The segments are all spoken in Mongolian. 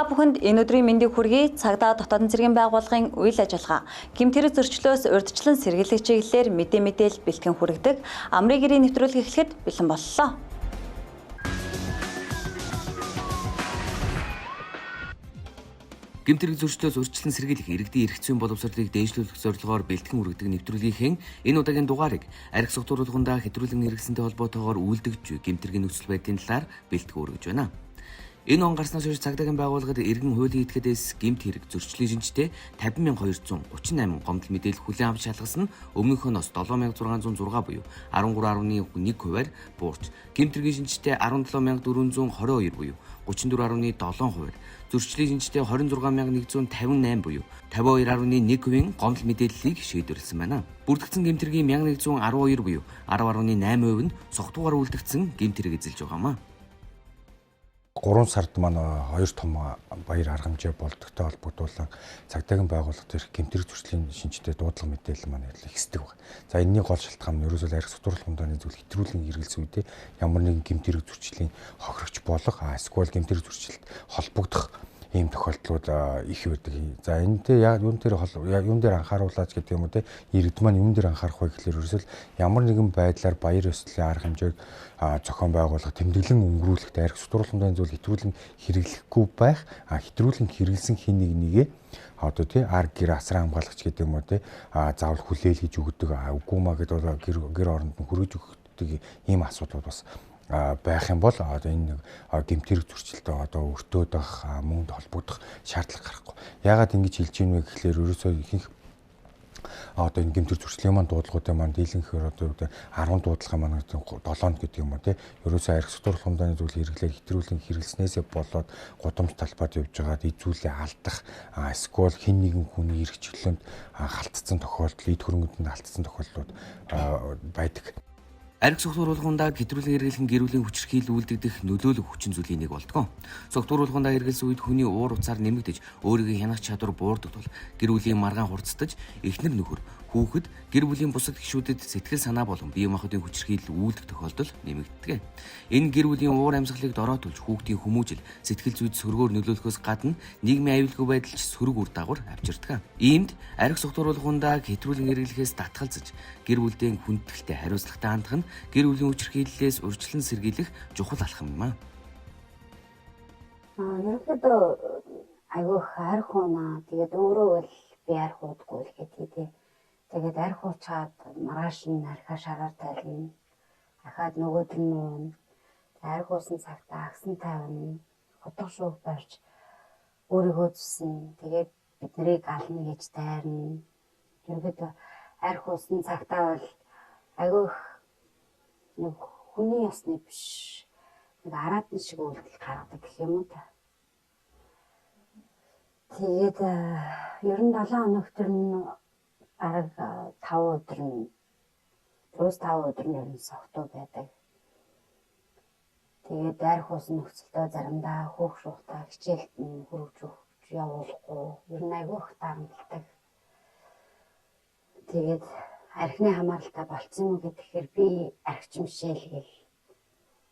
Та бүхэнд энэ өдрийн мэндийг хүргэе. Цагдаа дотоодын цэргийн байгууллагын үйл ажиллагаа гэмт хэрэг зөрчлөөс урьдчилан сэргийлэх чиглэлээр мэдээлэл бэлтгэн хүргэдэг амрын гэрийн нэвтрүүлэг эхлэхэд бэлэн боллоо. Гэмт хэрэг зөрчлөөс урьдчилан сэргийлэх иргэдийн эрх зүйн боловсролыг дээшлүүлэх зорилгоор бэлтгэн хүргэдэг нэвтрүүлгийнхээ энэ удаагийн дугаарыг архи согтууруулгандаа хэтрүүлэн хэрэгсэнтэй холбоотойгоор үйлдэгч гэмт хэргийн нөхцөл байдлын талаар бэлтгэн хүргэж байна. Энэ он гарснаас хойш цагдаагийн байгууллагад иргэн хуулийн этгээдээс гэмт хэрэг зөрчлийн шинжтэй 50,238 гомдол мэдээлэл хүлээн авч шалгасан нь өмнөхөнөөс 7,606 буюу 13.1%-аар буурч гэмт хэргийн шинжтэй 17,422 буюу 34.7%, зөрчлийн шинжтэй 26,158 буюу 52.1%-ийн гомдол мэдээллийг шийдвэрлсэн байна. Бүрдэгдсэн гэмт хэргийн 1,112 буюу 10.8% нь согтуугаар үлдэгдсэн гэмт хэрэг эзэлж байгаамаа. 3 сард манай 2 том баяр арга хэмжээ болдогтой холбогдуулан цагдаагийн байгууллагад ирэх гэмт хэрэг зөрчлийн шинжтэй дуудлага мэдээлэл маань ихсдэг байна. За энэний гол шалтгаан нь ерөөсөө архи согтууруулах хүндэний зүйл хэтрүүлэн хэрэгэлсэн үедээ ямар нэгэн гэмт хэрэг зөрчлийн хохирогч болох эсвэл гэмт хэрэг зөрчилд холбогдох ийм тохиолдлууд их байдаг. За энэтэй яг юун дээр анхааруулаач гэдэг юм уу те иргэд маань юун дээр анхаарах вэ гэхэлэр ерөөсөл ямар нэгэн байдлаар баяр ёслолын арга хэмжээг зохион байгуулах тэмдэглэн өнгөрүүлэхдээ архи согтууруулалтын зүйл хэтрүүлэн хэрэглэхгүй байх хэтрүүлэн хэрэглэсэн хин нэгээ одоо тий гэр асран хамгаалагч гэдэг юм уу те заавал хүлээл хийж өгдөг үгүй маа гэдэг гэр оронд нь хүргэж өгдөг ийм асуудал бас байх юм бол одоо энэ гэмт хэрэг зөрчилтэй одоо өртөөд байх мөнгөд холбогдох шаардлага гарахгүй. Яагаад ингэж хэлж ийм вэ гэхлээр ерөөсөө ихэнх одоо энэ гэмт хэрэг зөрчлийн маань дуудлагуудын маань дийлэнхээр одоо 10 дуудлагын маань 7 гэдэг юм уу те ерөөсөө архи согтууруулах хүндэний зүйл хэрэглээ хэтрүүлэн хэрэглэснээсээ болоод гудамж талбайд явж байгаад эзүүлээ алдах эсвэл хэн нэгэн хүний эрх чөлөөнд халтцсан тохиолдол эд хөрөнгөнд халтцсан тохиолдлууд байдаг. Архи согтууруулгандаа хэтрүүлэн хэрэглэх гэр бүлийн хүчирхийлэл үйлдэгдэх нөлөөлөх хүчин зүйлийн нэг болдгоо. Согтууруулгандаа хэрэглэсэн үед хүний уур уцаар нэмэгдэж өөрийгөө хянах чадвар буурдаг тул гэр бүлийн маргаан хурцдаж эхнэр нөхөр хүүхэд гэр бүлийн бусад гишүүдэд сэтгэл санаа болон бие махбодын хүчирхийлэл үйлдэх тохиолдол нэмэгддэг. Энэ гэр бүлийн уур амьсгалыг дороотулж хүүхдийн хүмүүжил сэтгэл зүйд сөргөөр нөлөөлөхөөс гадна нийгмийн аюулгүй байдалч сөрөг үр дагавар авчирдаг. Иймд архи согтууруулгандаа хэтрүүлэн хэрэглэхээс татгалзаж гэр бүлдээ хүндэтгэлтэй хариуцлагатай хандах нь гэр бүлийн хүчирхийллээс урьдчилан сэргийлэх чухал алхам юм аа. Ерөнхийдөө айгүйх арх хунаа тэгээд өөрөө бол би арх уудгүй л гэдэг. Тэгээд арх уучаад маргааш нь архаа шараар тайлна. Ахаад нөгөөд нь нуун. Арх уусан цагтаа агсан тавина. Хотго шуух барьж өөрийгөө зүснэ. Тэгээд бид нарыг ална гэж дайрна. Ерөнхийдөө арх уусан цагтаа бол айгүйх нэг хүний ясны биш. Нэг араатан шиг үйлдэл гаргадаг гэх юм уу та. Тэгээд ер нь 7 хоног төр нь арга 5 өдөр нь 4-5 өдөр нь ер нь согтуу байдаг. Тэгээд арх уусан нөхцөлдөө заримдаа хөөх шуухтаа хичээлд нь хөрөж өгч явуулахгүй. Ер нь айгүйх дарамтлагдаг. Тэгээд архины хамааралтай болцсон юм гэхээр би архич мшээл гээл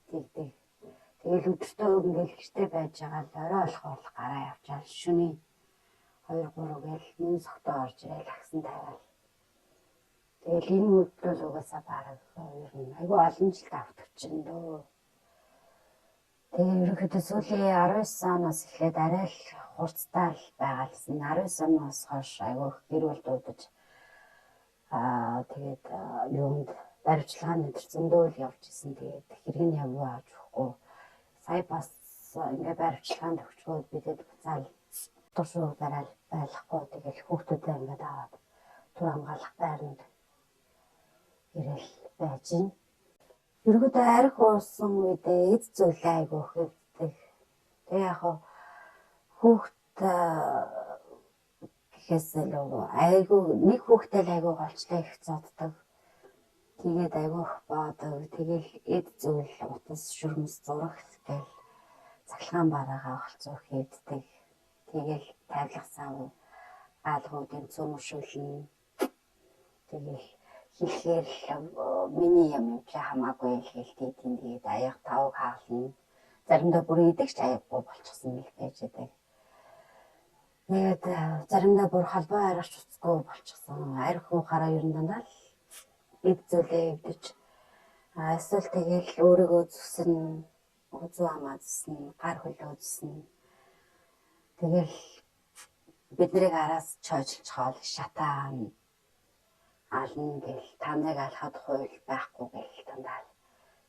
тэгдэг. Тэгэл өдөртөө ингээл гэртээ байж байгаа л орой болох гараа явчаал шөнийн 2-3 гээл нэн согтоо орж ирэл агсан тавиал. Тэгэл энэ үйлдэл угаасаа бараг ер нь айгүй олон жил давтчихна дөө. Тэгээ ерөнхийдөө сүүлийн 19 оноос эхлээд арай л хурцтай л байгаалсан. 19 оноос хойш айгүй гэр бүл дуудаж тэгээд юунд баримтлагын өдөр зөндөө л явж исэн. Тэгээд хэрэг нь явуу авч өгөхгүй. Сая бас ингээ баримтлагын төвчгөөд бидэд буцаал тушуу барайл байхгүй. Тэгэл хүүхдүүдээ ингээд аваад түр хамгаалах байранд ирэл байж гин. Ерөнхийдөө арх уусан үедээ эд зүйлээ айгүй хөвдөг. Тэгээ яг хүүхд гэхээс л айгүй нэг хүүхдээ л айгүй голчлаа их зоддог. Тэгээд айгүйх баадаг. Тэгэл эд зүйл утас шүрмэс зурагт гэл цахилгаан бараагаа олцох хийддэг. Тэгэл тайвлахсан гаалгуудын цөмөшүүлнэ. Тэгэл хэлэхээр миний юм чи хамаагүй л хэлтий тийм тэгээд аяг тавг хаална. Заримдаа бүр идэгч аягүй болчихсон л байж байдаг. Тэгээд заримдаа бүр холбоо аргач уцгүй болчихсон. Арх уухаараа ер нь дандаа л эд зүйлээ эвдэж эсвэл тэгэл өөрийгөө зүснэ, үзүү хамаа зүснэ, гар хөлөө зүснэ. Тэгэл биднийг араас чойжлж хоол шатаан ална гэл таныг алхад хууль байхгүй гэл дандаа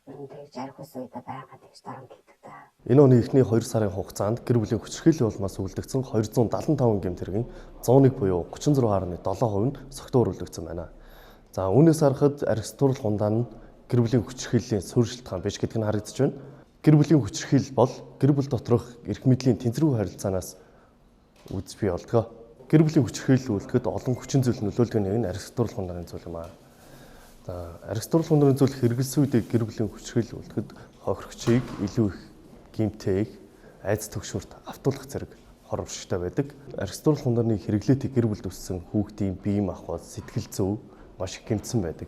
ер нь тэгж арх ус үедээ байгаад тэгж дарамтлагдаг та. Энэ оны эхний 2 сарын хугацаанд гэр бүлийн хүчирхийллийн улмаас үлдэгдсэн 275 гэмтэргийн 101 буюу 36.7% нь согтуур үлдэгдсэн байна. За үүнээс харахад архитектурал хундаа нь гэр бүлийн хүчирхийллийн суурь шалтгаан биш гэдг нь харагдаж байна. Гэр бүлийн хүчирхийлэл бол гэр бүл доторх эрх мэдлийн тэнцвэргүй харилцаанаас үүс бий болдог. Гэр бүлийн хүчирхийлэл үлдэхэд олон хүчин зүйл нөлөөлдөг нэг нь архитектурал хундааны зүйл юм аа. За архитектурал хундааны зүйл хэрэгэлсэн үедээ гэр бүлийн хүчирхийлэл үлдэхэд хохирогчийг илүү их гимтэйг, айц төгшөрт автуулах зэрэг хор уршигтай байдаг. Архитектурал хундааны хэрэглээтэй гэр бүлд өссөн хүүхдийн бие махбод, сэтгэл зүй маш их гэмтсэн байдаг.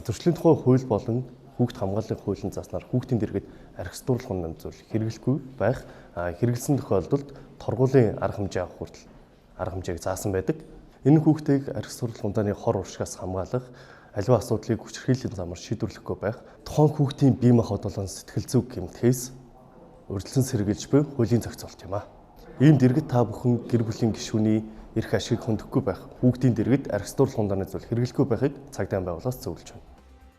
Зөрчлийн тухай хууль болон хүүхд хамгааллын хуулийн заснаар хүүхдийн дэргэд архитектурал хундааны зүйл хэрэглэхгүй байх, хэрэгэлсэн тохиолдолд торгуулийн арга хэмжээ авах хүртэл арга хэмжээг заасан байдаг. Энэ хүүхдийг архитектурал хундааны хор уршигаас хамгаалах, аливаа асуудлыг хүчирхийллийн замаар шийдвэрлэхгүй байх, тухайн хүүхдийн бие махбод болон сэтгэл зүй гэмтхээс урьдчилан сэргийлж буй хуулийн зохицуулт юм аа. Ийм дэргэд та бүхэн гэр бүлийн гишүүний эрх ашиг хөндөхгүй байх, хүүхдийн дэргэд архитектурал хундааны зүйл хэрэглэхгүй байхыг цагдаа байгууллагаас зөвлөж байна.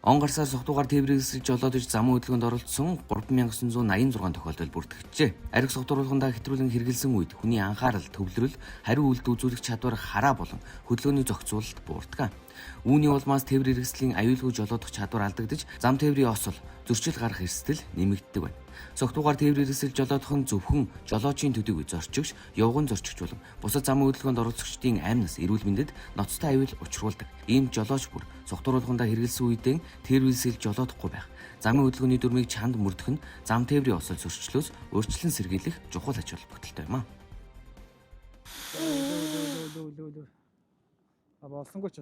Он гарсаар согтуугаар тээврийг эсэлж жолоодож замун хөдөлгөөнд оролцсон 3986 тохиолдол бүртгэжээ. Архи согтууруулгандаа хэтрүүлэн хэрэгэлсэн үед хүний анхаарал, төвлөрөл, хариу үйлдэл үзүүлэх чадвар хараа болон хөдөлгөөний зохицуулалт буурдаг. Үүний улмаас тээврийн хэрэгслийн аюулгүй жолоодох чадвар алдагдаж, зам тээврийн осол, зөрчил гарах эрсдэл нэмэгддэг байна. Согтуугаар тээврийн эсэлж жолоодох нь зөвхөн жолоочийн төдийгүй зорчигч, явган зорчигч болон бусад замун хөдөлгөөнд оролцогчдын амнаас эрүүл мэндэд ноцтой аюул учруулдаг. Ийм жолооч бүр согтууруулгандаа хэрэгэлсэн үедээ тээврийн эсэлж жолоодохгүй байх. Замын хөдөлгөөний дүрмийг чанд мөрдөх нь зам тээврийн осол зөрчлөөс өөрчлөн сэргийлэх чухал ач холбогдолтой юм аа. Болсонгүй ч.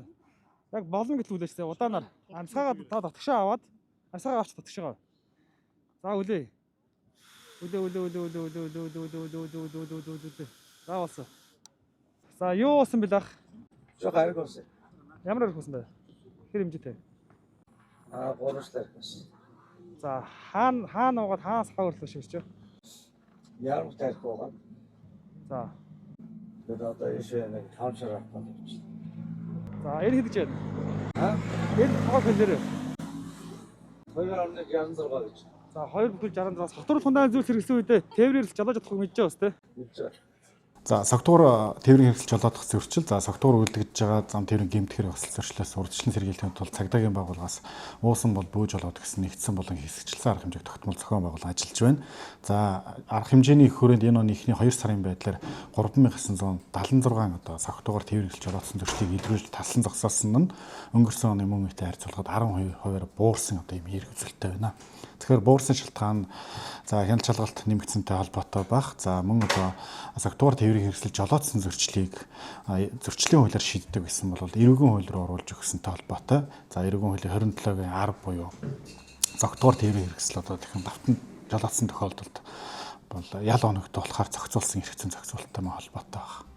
Яг болно гэж үлээстэй удаанаар амсгаагаа татгшаа аваад амсгаагаа авч татгшаа. За үлээ. Үлээ. За болсон. За юу болсон бил ах? Жоо гариг болсон. Ямар арга болсон бэ? Хэр хэмжээтэй? 3 сар болсон. За хаана уугаад хаанаас хаварлаа шивч. Ярам тарих байгаа. За. Тэгээд одоо ийшээ нэг 5 сар авах гэж. За энэ хэд гэж байна? Энэ тоог хэлээрэй. 2.66 гэж. За 2.66 согтуур хундааны зүйл хэрэгсэн үедээ тээврээр жолоож чадахгүй мэдэж байгаа үстэй. Мэдж байгаа. За согтуур тээврийн хэрэгсэл жолоодох зөрчил, за согтуур үлдэгдэж байгаа зам тээврийн гэмтгэр өсөл зөрчлөөс урьдчилан сэргийлэхийн тулд цагдаагийн байгууллагаас уусан бол бүү жолоод гэсэн нэгдсэн болон хэсэгчлсэн арга хэмжээг тогтмол зохион байгуулан ажиллаж байна. За арга хэмжээний хүрээнд энэ оны эхний 2 сарын байдлаар 3976 одоо согтуур тээврийн хэрэгсэл жолоодсон зөрчлийг илрүүлж таслан зогсоосон нь өнгөрсөн оны мөн үетэй харьцуулахад 12%-аар буурсан одоо юм хэрэг үзэлтэй байна. Тэгэхээр буурсан шалтгаан за хяналт шалгалт нэмэгдсэнтэй холбоотой байх. За мөн одоо согтуур тээврийн хэрэгсэл жолоодсон зөрчлийг зөрчлийн хуулиар шийддэг гэсэн бол эрүүгийн хууль руу оруулж өгсөнтэй холбоотой. За эрүүгийн хуулийн 27-гийн 10 буюу согтуур тээврийн хэрэгсэл одоо дахин давтан жолоодсон тохиолдолд бол ял оногтой болохоор зохицуулсан эрх зүйн зохицуулалттай холбоотой байна.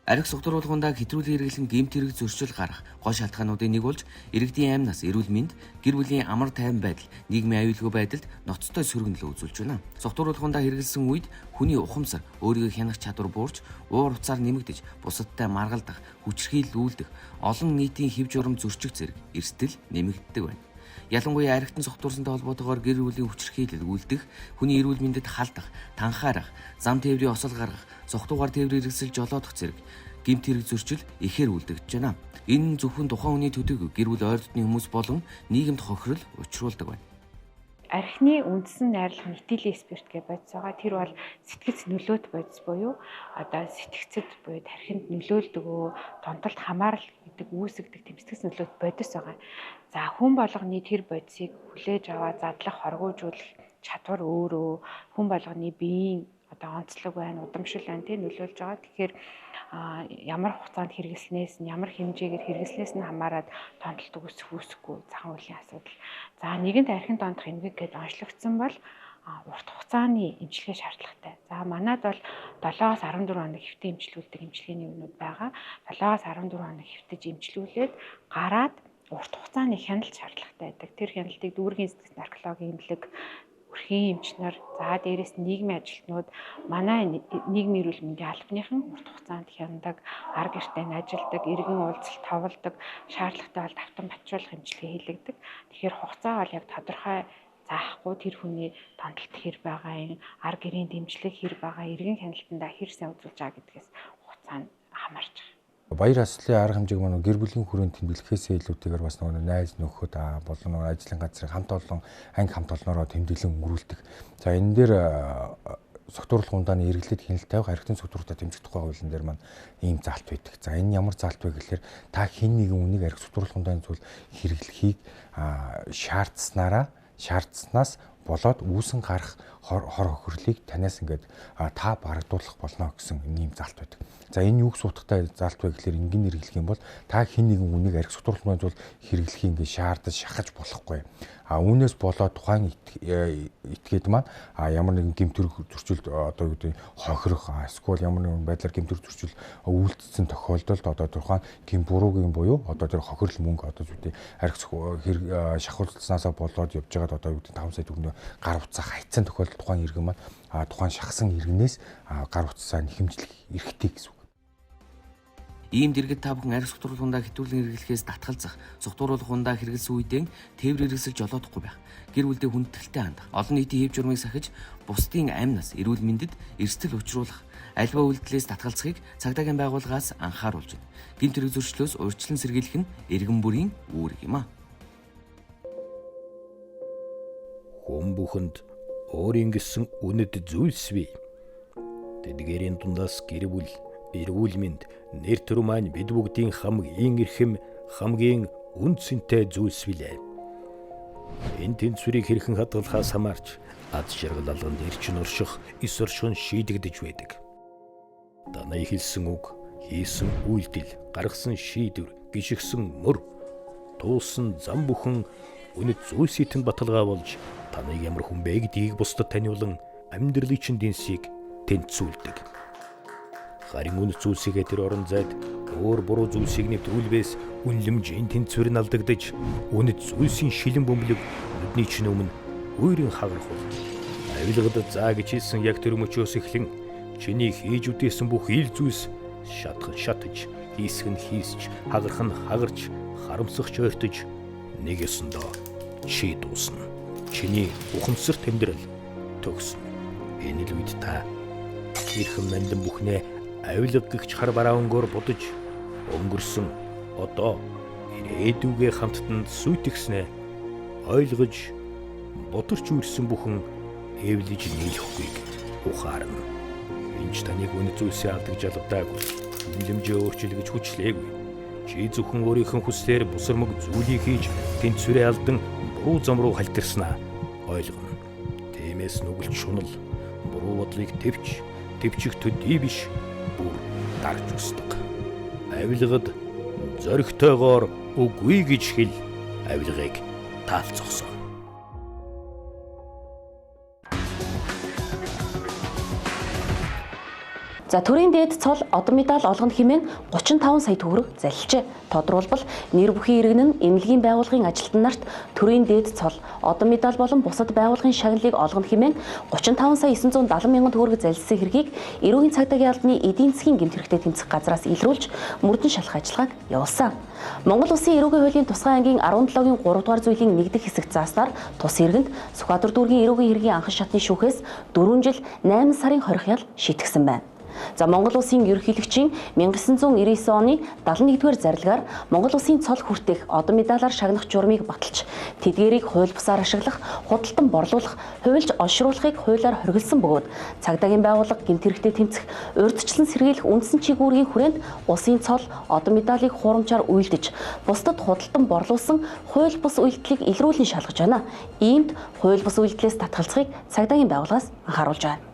Архи согтууруулгандаа хэтрүүлэн хэрэглэн гэмт хэрэг зөрчил гарах гол шалтгаануудын нэг болж иргэдийн амнаас эрүүл мэнд, гэр бүлийн амар тайван байдал, нийгмийн аюулгүй байдалд ноцтой сөргөнлөө үзүүлж байна. Согтууруулгандаа хэрэглэсэн үед хүний ухамсар, өөрийгөө хянах чадвар буурч, уур уцаар нэмэгдэж, бусадтай маргалдах, хүчирхийлэл үйлдэх, олон нийтийн хэв журам зөрчих зэрэг эрсдэл нэмэгддэг байна. Ялангуяа архитан согтуурсантай холбоотойгоор гэр бүлийн хүчирхийлэл үйлдэх, хүний эрүүл мэндэд халдах, танхаарах, зам тээврийн осол гаргах, согтуугаар тээврийн хэрэгсэл жолоодох зэрэг гэмт хэрэг зөрчил ихээр үлдэгдэж байна. Энэ нь зөвхөн тухайн хүний төдийгүй гэр бүл ойр дотны хүмүүс болон нийгэмд хохирол учруулдаг байна. Архины үндсэн найрлах метилийн спирт гэж бодис байгаа. Тэр бол сэтгэц нөлөөт бодис буюу одоо сэтгцэд буюу тархинд нөлөөлдөг, донтолд хамаарал гэдэг үүсгдэг тэм сэтгэц нөлөөт бодис байгаа. За хүн болгоны тэр бодисыг хүлээж аваад задлах, хоргоожуулах чадвар өөрөө хүн болгоны биеийн одоо онцлог байна, удамшил байна тийм нөлөөлж байгаа. Тэгэхээр ямар хугацаанд хэрэглэснээс нь ямар хэмжээгээр хэрэглэснээс нь хамаарат донтолт үүсэх үүсэхгүй зан үйлийн асуудал. За нэгэнт архин дондох эмгэг гэдээ онцлогдсон бол урт хугацааны эмчилгээ шаардлагатай. За манайд бол 7-аас 14 хоног хэвтэ эмчилүүлдэг эмчилгээний үнүүд байгаа. 7-аас 14 хоног хэвтэж эмчилүүлээд гараад урт хугацааны хяналт шаардлагатай байдаг. Тэр хяналтыг дүүргийн сэтгц наркологийн эмнэлэг, өрхийн эмч нар, за дээрээс нийгмийн ажилтнууд манай нийгмийн эрүүл мэндийн албаныхан урт хугацаанд хяндаг, ар гэртээ ажилдаг, иргэн уулзалт товолдог, шаардлагатай бол давтан батжуулах эмчилгээ хийлэгдэг. Тэгэхээр хугацаа бол яг тодорхой заахгүй тэр хүний донтолт хэр байгаа юм, ар гэрийн дэмжлэг хэр байгаа, иргэн хяналтандаа хэр сайн үзүүлж байгаа гэдгээс хугацаа нь хамаарч байгаа. Баяр ёслолын арга хэмжээг маань гэр бүлийн хүрээнд тэмдэглэхээсээ илүүтэйгээр бас нөгөө найз нөхөд болон нөгөө ажлын газрын хамт олон анги хамт олноороо тэмдэглэн өнгөрүүлдэг. За энэ дээр согтууруулах ундааны эргэлтэд хяналт тавих харигтын согтууруулалтаа тэмцэх тухай хуулийн дээр маань ийм заалт байдаг. За энэ ямар заалт вэ гэхээр та хэн нэгэн үнийг ариг согтууруулах ундааны зүйл хэрэглэхийг шаардсанаас болоод үүсэн гарах хор хохирлыг танаас ингээд та барагдуулах болно гэсэн ийм заалт байдаг. За энэ юу суудахтай заалт вэ гэхээр энгийн хэрэглэх юм бол та хэн нэгэн үнийг ариг согтууруулахын тулд хэрэглэхийг ингээд шаардаж шахаж болохгүй. Үүнээс болоод тухайн этгээд маань ямар нэгэн гэмтэрэг зөрчилд одоо юу гэдэг хохирох эсвэл ямар нэгэн байдлаар гэмтэрэг зөрчил үйлдэлсэн тохиолдолд одоо тухайн гин буруугийн буюу одоо тэр хохирол мөнгө одоо юу гэдэг ариг шахуулснасаа болоод явж байгаад одоо юу гэдэг 5 сая төгрөгийн гар утсаа хайцсан тохиолдолд тухайн иргэн маань тухайн шахсан иргэнээс гар утсаа нэхэмжлэх эрхтэй гэсэн үг. Ийм дэргэд та бүхэн ариг согтууруулах ундаа хэтрүүлэн хэрэглэхээс татгалзах, согтууруулах ундаа хэрэглэсэн үедээ тээвэр хэрэгсэл жолоодохгүй байх, гэр бүлдээ хүндэтгэлтэй хандах, олон нийтийн хэв журмыг сахиж, бусдын амнаас эрүүл мэндэд эрсдэл учруулах, альва үйлдэлээс татгалзахыг цагдаагийн байгууллагаас анхааруулж байна. Гэмт хэрэг зөрчлөөс урьдчилан сэргийлэх нь иргэн бүрийн үүрэг юм а. Хүн бүхэнд өөрийн гэсэн үнэт зүйлс бий. Тэдгээрийн дундаас гэр бүл, эрүүл мэнд, нэр төр маань бид бүгдийн хамгийн эрхэм, хамгийн үнцэнтэй зүйлс билээ. Энэ тэнцвэрийг хэрхэн хадгалахаас хамаарч аз жаргал алганд эрчин орших, эс оршихын шийдэгдэж байдаг. Данай хэлсэн үг, хийсэн үйлдэл, гаргасан шийдвэр, гიშгсэн мөр, туулсан зам бүхэн үнэт зүйлсийн баталгаа болж таныг ямар хүн бэ гэдгийг бусдад таниулан амьдралын чинь дэнсийг тэнцвүүлдэг. Харин үнэт зүйлсийгээ тэр орон зайд өөр буруу зүйлсийг нэвтрүүлбээс үнлэмжийн тэнцвэр нь алдагдаж үнэт зүйлсийн шилэн бөмбөлөг нүдний чинь өмнө өөрийн хагарах бол авилгад заа гэж хэлсэн яг тэр мөчөөс эхлэн чиний хийж үдээсэн бүх ил зүйлс шатаж хийсг нь хийсч хагарах нь хагарч харамсахч ойртож нэг ёсондоо чи дуусна. Чиний ухамсарт амьдрал төгснө. Энэ л үед та хэрхэн мандан бүхнээ авилга гихч хар бараа өнгөөр будаж өнгөрсөн одоо ирээдүгээ хамттанд сүйтгэснэ ойлгож бодорч үрсэн бүхэн эвлэж нийлэхгүйг ухаарна. Энд таныг үнэ зүйлсээ алдаж алгадаагүй. Үнлэмжээ өөрчилгөж хүчлээгүй. Чи зөвхөн өөрийнхөө хүслээр бусармаг зүйлийг хийж тэнцвэрээ алдан буруу зам руу халтарснаа ойлгоно. Тиймээс нүгэлт шунал буруу бодлыг төвчих төдий биш бүр дарж устдаг. Авилгад зоригтойгоор үгүй гэж хэл авилгыг таалцсан. За төрийн дээд цол одон медаль олгоно хэмээн 35 сая төгрөг залилжээ. Тодорхойлбол нэр бүхий иргэн нь эмнэлгийн байгууллагын ажилтан нарт төрийн дээд цол одон медаль болон бусад байгууллагын шагналыг олгоно хэмээн 35 сая 970 мянган төгрөг залилсан хэргийг эрүүгийн цагдаагийн албаны эдийн засгийн гэмт хэрэгтээ тэмцэх газраас илрүүлж мөрдөн шалах ажиллагааг явуулсан. Монгол Улсын эрүүгийн хуулийн тусгай ангийн 17-гийн 3 дугаар зүйлийн нэгдэх хэсэгт зааснаар тус иргэнд Сүхбаатар дүүргийн эрүүгийн хэргийн анхан шатны шүүхээс 4 жил 8 сарын 20 хял шийтгсэн байна. За Монгол Улсын ерөнхийлөгчийн 1999 оны 71-р зарилгаар Монгол Улсын цол хүртэх одон медалаар шагнах журмыг баталж, тэдгээрийг хууль бусаар ашиглах, худалдан борлуулах, хуульж олшруулахыг хуулиар хоригдсан бөгөөд цагдаагийн байгууллага гэмт хэрэгтээ тэмцэх, урьдчилан сэргийлэх үндсэн чиглэлийн хүрээнд Улсын цол одон медалийг хуурамчаар үйлдэж, бусдад худалдан борлуулсан хууль бус үйлдэлийг илрүүлэн шалгаж байна. Иймд хууль бус үйлдэлээс татгалзахыг цагдаагийн байгууллагаас анхааруулж байна.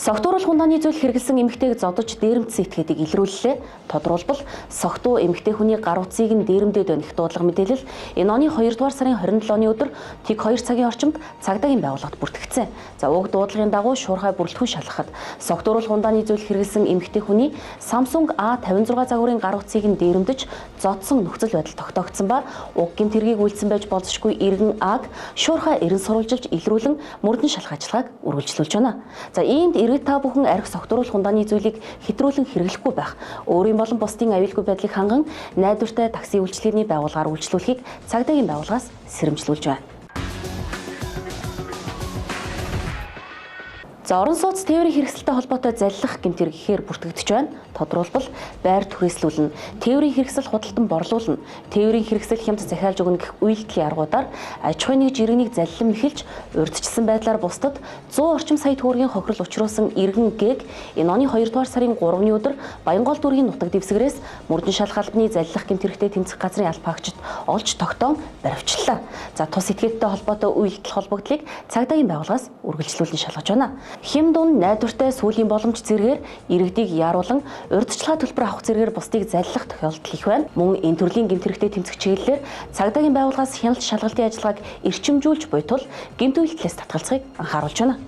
Согтууруулах ундааны зүйл хэрэгэлсэн эмэгтэйг зодож дээрэмдсэн этгээдийг илрүүллээ. Тодруулбал согтуу эмэгтэй хүний гар утсыг нь дээрэмдээд байна гэх дуудлага мэдээлэл энэ оны 2 дугаар сарын 27 оны өдөр тэг 2 цагийн орчимд цагдаагийн байгууллагад бүртгэгдсэн. За уг дуудлагын дагуу шуурхай бүрэлдэхүүн шалгахад согтууруулах ундааны зүйл хэрэгэлсэн эмэгтэй хүний Samsung A56 загварын гар утсыг нь дээрэмдэж зодсон нөхцөл байдал тогтоогдсон ба уг гэмт хэргийг үйлдсэн байж болзошгүй иргэн Аг шуурхай эрен сурвалжилж илрүүлэн мөрдөн шалгах ажиллагааг үргэлжлүүлж байна. За иймд иргэд та бүхэн архи согтууруулах ундааны зүйлийг хэтрүүлэн хэрэглэхгүй байх, өөрийн болон бусдын аюулгүй байдлыг ханган найдвартай такси үйлчилгээний байгууллагаар үйлчлүүлэхийг цагдаагийн байгууллагаас сэрэмжлүүлж байна. За орон сууц тээврийн хэрэгсэлтэй холбоотой заллах гэмт хэрэг ихээр бүртгэгдэж байна. Тодруулбал байр түрээслүүлнэ, тээврийн хэрэгсэл худалдан борлуулна, тээврийн хэрэгсэл хямд захиалж өгнө гэх үйлдэлийн аргуудаар аж ахуйн нэгж иргэнийг заллан мэхэлж урьдчилсан байдлаар бусдад 100 орчим сая төгрөгийн хохирол учруулсан иргэн Г энэ оны 2 дугаар сарын 3-ны өдөр Баянгол дүүргийн нутаг дэвсгэрээс мөрдөн шалах албаны заллах гэмт хэрэгтэй тэмцэх газрын албаагчид олж тогтоон баривчлаа. За тус этгээдтэй холбоотой үйлдэл холбогдлыг цагдаагийн байгууллагаас үргэлжлүүлэн шалгаж байна. Хим дун найдвартай сүүлийн боломж зэргээр иргэдийг яаруулан урьдчилгаа төлбөр авах зэргээр бусдыг заллах тохиолдол их байна. Мөн энэ төрлийн гэмт хэрэгтэй тэмцэх чиглэлээр цагдаагийн байгууллагаас хяналт шалгалтын ажиллагааг эрчимжүүлж буй тул гэмт үйлдэлээс татгалзахыг анхааруулж байна.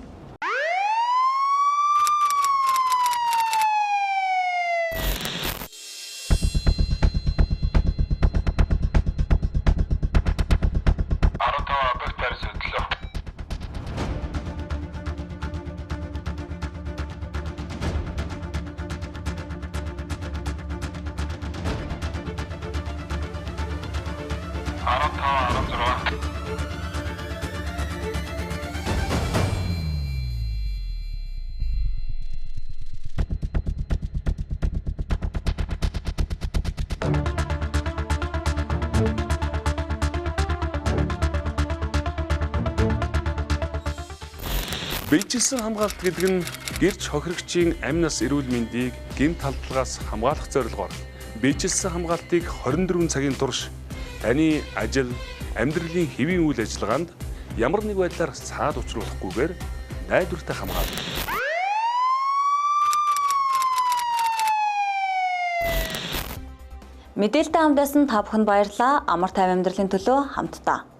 Биежилсэн хамгаалалт гэдэг нь гэрч хохирогчийн амь нас эрүүл мэндийг гэмт халдлагаас хамгаалах зорилгоор биежилсэн хамгаалтыг 24 цагийн турш таны ажил, амьдралын хэвийн үйл ажиллагаанд ямар нэг байдлаар саад учруулахгүйгээр найдвартай хамгаална. Мэдээлэлтэй хамт байсан та бүхэнд баярлалаа. Амар тайван амьдралын төлөө хамтдаа